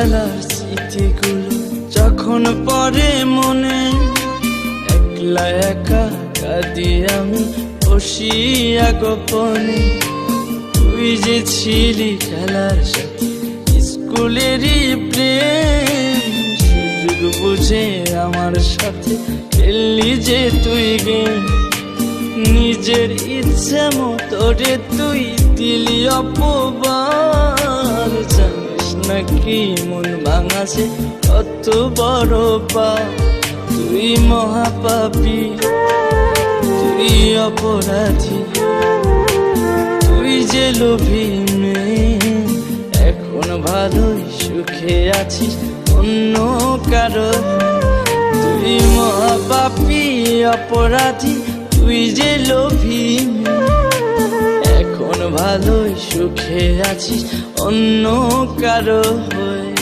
ছোটবেলার স্মৃতিগুলো যখন পড়ে মনে, একলা একা কাঁদি আমি বসিয়া গোপনে। তুই যে ছিলি খেলার সাথে স্কুলেরই প্রেম, সুযোগ বুঝে আমার সাথে খেললি যে তুই গেম। নিজের ইচ্ছে মতো রে তুই দিলি অপবার, জানিস নাকি মন ভাঙাছে কত বড় পাপ। তুই মহাপাপী, তুই অপরাধী, তুই যে লোভী মেয়ে, এখন ভালোই সুখে আছিস অন্য কারো। তুই মহাপাপী অপরাধী, তুই যে লোভী মেয়ে, এখন ভালোই সুখে আছিস অন্য কারো হয়ে।